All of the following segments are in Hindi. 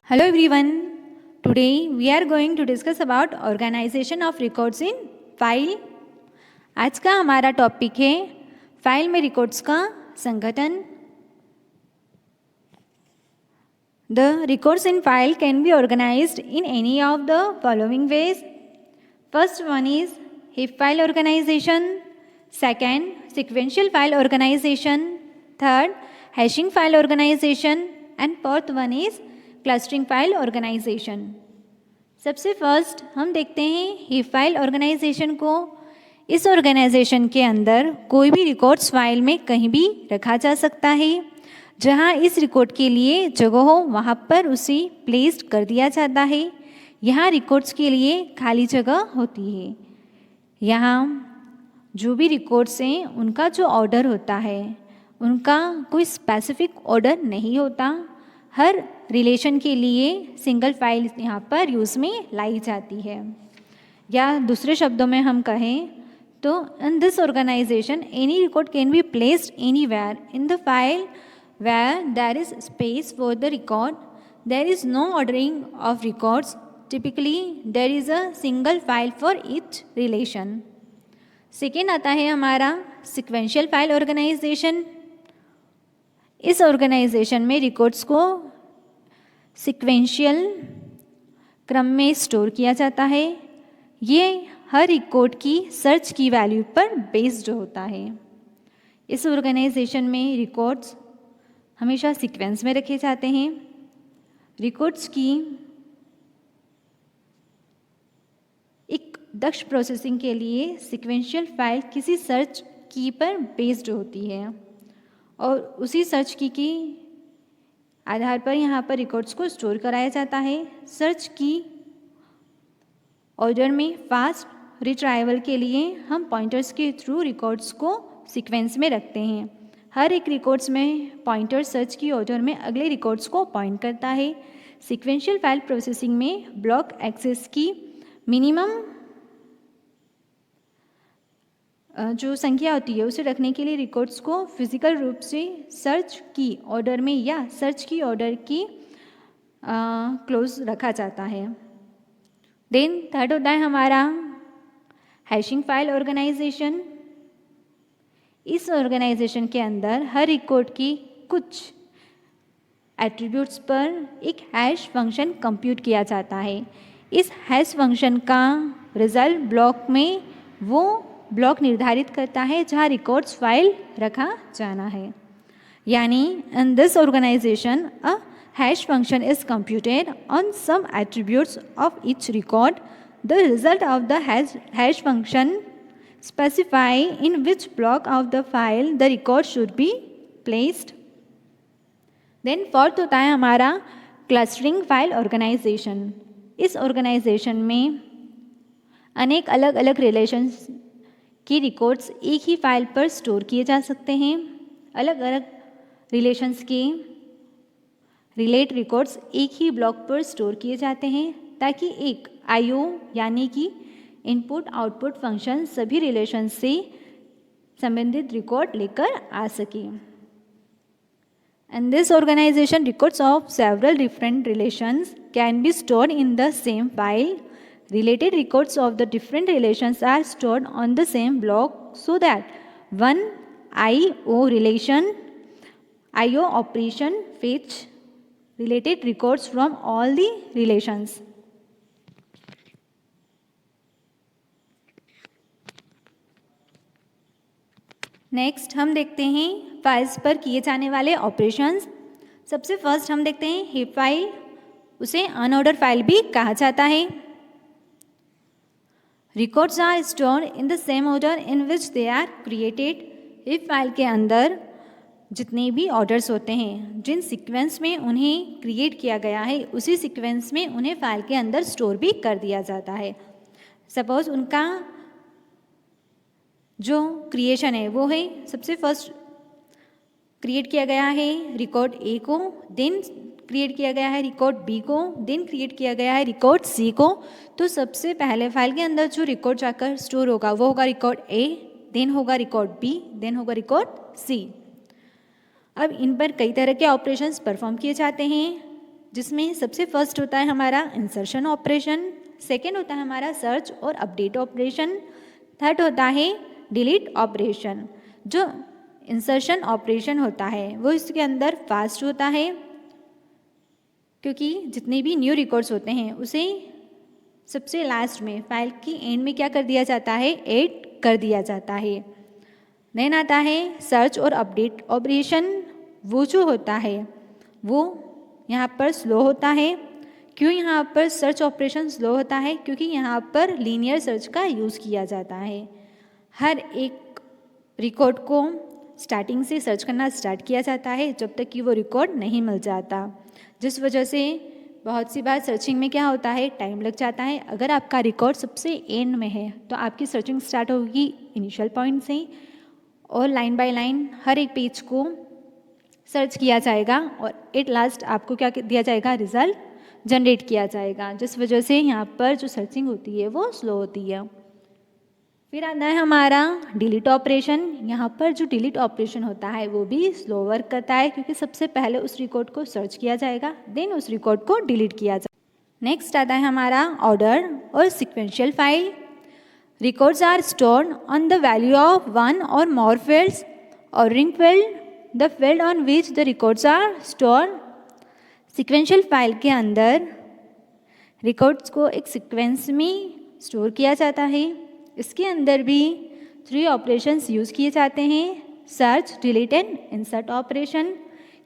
Hello everyone. Today we are going to discuss about organization of records in file. आज का हमारा टॉपिक है फाइल में रिकॉर्ड्स का संगठन. The records in file can be organized in any of the following ways. First one is heap file organization. Second, sequential file organization. Third, hashing file organization. And fourth one is clustering file organisation. सबसे फर्स्ट हम देखते हैं हीप फाइल ऑर्गेनाइजेशन को. इस ऑर्गेनाइजेशन के अंदर कोई भी रिकॉर्ड्स फाइल में कहीं भी रखा जा सकता है. जहां इस रिकॉर्ड के लिए जगह हो वहां पर उसे प्लेस्ड कर दिया जाता है. यहाँ रिकॉर्ड्स के लिए खाली जगह होती है. यहाँ जो भी रिकॉर्ड्स हैं उनका जो ऑर्डर होता है उनका कोई स्पेसिफिक ऑर्डर नहीं होता. हर रिलेशन के लिए सिंगल फाइल यहाँ पर यूज़ में लाई जाती है. या दूसरे शब्दों में हम कहें तो in this organisation any record can be placed anywhere in the file where there is space for the record. There is no ordering of records. Typically there is a single file for each relation. Second आता है हमारा सिक्वेंशियल फाइल ऑर्गेनाइजेशन. इस ऑर्गेनाइजेशन में रिकॉर्ड्स को सिक्वेंशियल क्रम में स्टोर किया जाता है. ये हर रिकॉर्ड की सर्च की वैल्यू पर बेस्ड होता है. इस ऑर्गेनाइजेशन में रिकॉर्ड्स हमेशा सीक्वेंस में रखे जाते हैं. रिकॉर्ड्स की एक दक्ष प्रोसेसिंग के लिए सिक्वेंशियल फाइल किसी सर्च की पर बेस्ड होती है और उसी सर्च की आधार पर यहाँ पर रिकॉर्ड्स को स्टोर कराया जाता है. सर्च की ऑर्डर में फास्ट रिट्राइवल के लिए हम पॉइंटर्स के थ्रू रिकॉर्ड्स को सीक्वेंस में रखते हैं. हर एक रिकॉर्ड्स में पॉइंटर सर्च की ऑर्डर में अगले रिकॉर्ड्स को पॉइंट करता है. सीक्वेंशियल फाइल प्रोसेसिंग में ब्लॉक एक्सेस की मिनिमम जो संख्या होती है उसे रखने के लिए रिकॉर्ड्स को फिजिकल रूप से सर्च की ऑर्डर में या सर्च की ऑर्डर की क्लोज रखा जाता है. देन थर्ड होता है हमारा हैशिंग फाइल ऑर्गेनाइजेशन. इस ऑर्गेनाइजेशन के अंदर हर रिकॉर्ड की कुछ एट्रीब्यूट्स पर एक हैश फंक्शन कंप्यूट किया जाता है. इस हैश फंक्शन का रिजल्ट ब्लॉक में वो ब्लॉक निर्धारित करता है जहाँ रिकॉर्ड्स फाइल रखा जाना है. यानी in this organisation a hash function is computed on some attributes of each record. The result of the hash function specify in which block of the file the record should be placed. Then fourth होता है हमारा क्लस्टरिंग फाइल ऑर्गेनाइजेशन. इस ऑर्गेनाइजेशन में अनेक अलग अलग रिलेशंस की रिकॉर्ड्स एक ही फाइल पर स्टोर किए जा सकते हैं. अलग अलग रिलेशंस के रिलेट रिकॉर्ड्स एक ही ब्लॉक पर स्टोर किए जाते हैं ताकि एक आईओ यानी कि इनपुट आउटपुट फंक्शन सभी रिलेशंस से संबंधित रिकॉर्ड लेकर आ सके. In this organization, records of several different relations can be stored in the same file. Related records of the different relations are stored on the same block so that one IO operation fetch related records from all the relations. Next हम देखते हैं फाइल्स पर किए जाने वाले ऑपरेशंस. सबसे फर्स्ट हम देखते हैं हीप फाइल. उसे अनऑर्डर फाइल भी कहा जाता है. Records are stored in the same order in which they are created. Heap file के अंदर जितने भी ऑर्डर्स होते हैं जिन सीक्वेंस में उन्हें क्रिएट किया गया है उसी सीक्वेंस में उन्हें फाइल के अंदर स्टोर भी कर दिया जाता है. सपोज उनका जो क्रिएशन है वो है सबसे फर्स्ट क्रिएट किया गया है रिकॉर्ड ए को, देन क्रिएट किया गया है रिकॉर्ड बी को, देन क्रिएट किया गया है रिकॉर्ड सी को. तो सबसे पहले फाइल के अंदर जो रिकॉर्ड जाकर स्टोर होगा वो होगा रिकॉर्ड ए, देन होगा रिकॉर्ड बी, देन होगा रिकॉर्ड सी. अब इन पर कई तरह के ऑपरेशंस परफॉर्म किए जाते हैं. जिसमें सबसे फर्स्ट होता है हमारा इंसर्शन ऑपरेशन, सेकेंड होता है हमारा सर्च और अपडेट ऑपरेशन, थर्ड होता है डिलीट ऑपरेशन। जो इंसर्शन ऑपरेशन होता है वो इसके अंदर फास्ट होता है, क्योंकि जितने भी न्यू रिकॉर्ड्स होते हैं उसे सबसे लास्ट में फाइल की एंड में क्या कर दिया जाता है, ऐड कर दिया जाता है। देन आता है सर्च और अपडेट ऑपरेशन। वो जो होता है वो यहाँ पर स्लो होता है। क्यों यहाँ पर सर्च ऑपरेशन स्लो होता है? क्योंकि यहाँ पर लीनियर सर्च का यूज़ किया जाता है। हर एक रिकॉर्ड को स्टार्टिंग से सर्च करना स्टार्ट किया जाता है जब तक कि वो रिकॉर्ड नहीं मिल जाता, जिस वजह से बहुत सी बार सर्चिंग में क्या होता है, टाइम लग जाता है। अगर आपका रिकॉर्ड सबसे एंड में है तो आपकी सर्चिंग स्टार्ट होगी इनिशियल पॉइंट से और लाइन बाय लाइन हर एक पेज को सर्च किया जाएगा और एट लास्ट आपको क्या दिया जाएगा, रिजल्ट जनरेट किया जाएगा, जिस वजह से यहाँ पर जो सर्चिंग होती है वो स्लो होती है। फिर आता है हमारा डिलीट ऑपरेशन। यहाँ पर जो डिलीट ऑपरेशन होता है वो भी स्लो वर्क करता है, क्योंकि सबसे पहले उस रिकॉर्ड को सर्च किया जाएगा, देन उस रिकॉर्ड को डिलीट किया जाएगा। नेक्स्ट आता है हमारा ऑर्डर और sequential file. Records are stored on the value of one और more fields. Ordering field, the field on which the records are stored. Sequential file के अंदर रिकॉर्ड्स को एक सीक्वेंस में स्टोर किया जाता है। इसके अंदर भी 3 ऑपरेशंस यूज़ किए जाते हैं, search, delete and insert operation.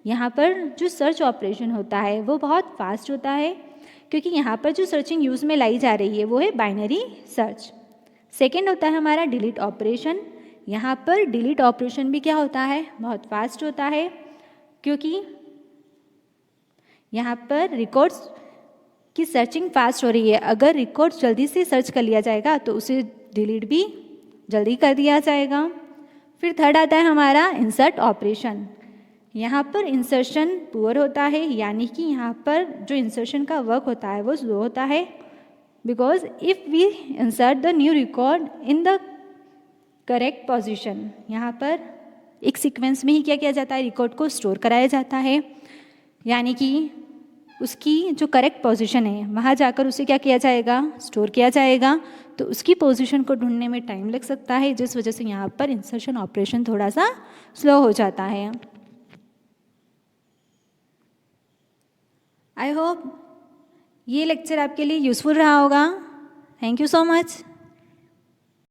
यहाँ पर जो सर्च ऑपरेशन होता है वो बहुत फास्ट होता है, क्योंकि यहाँ पर जो सर्चिंग यूज़ में लाई जा रही है वो है बाइनरी सर्च। सेकेंड होता है हमारा डिलीट ऑपरेशन। यहाँ पर डिलीट ऑपरेशन भी क्या होता है, बहुत फास्ट होता है, क्योंकि यहाँ पर रिकॉर्ड्स की सर्चिंग फास्ट हो रही है। अगर रिकॉर्ड जल्दी से सर्च कर लिया जाएगा तो उसे डिलीट भी जल्दी कर दिया जाएगा। फिर थर्ड आता है हमारा इंसर्ट ऑपरेशन। यहाँ पर इंसर्शन पुअर होता है, यानी कि यहाँ पर जो इंसर्शन का वर्क होता है वो स्लो होता है, because if we insert the new record in the correct position, यहाँ पर एक सीक्वेंस में ही क्या किया जाता है, रिकॉर्ड को स्टोर कराया जाता है, यानी कि उसकी जो करेक्ट पोजीशन है वहाँ जाकर उसे क्या किया जाएगा, स्टोर किया जाएगा। तो उसकी पोजीशन को ढूंढने में टाइम लग सकता है, जिस वजह से यहाँ पर इंसर्शन ऑपरेशन थोड़ा सा स्लो हो जाता है। आई होप ये लेक्चर आपके लिए यूज़फुल रहा होगा। Thank you so much.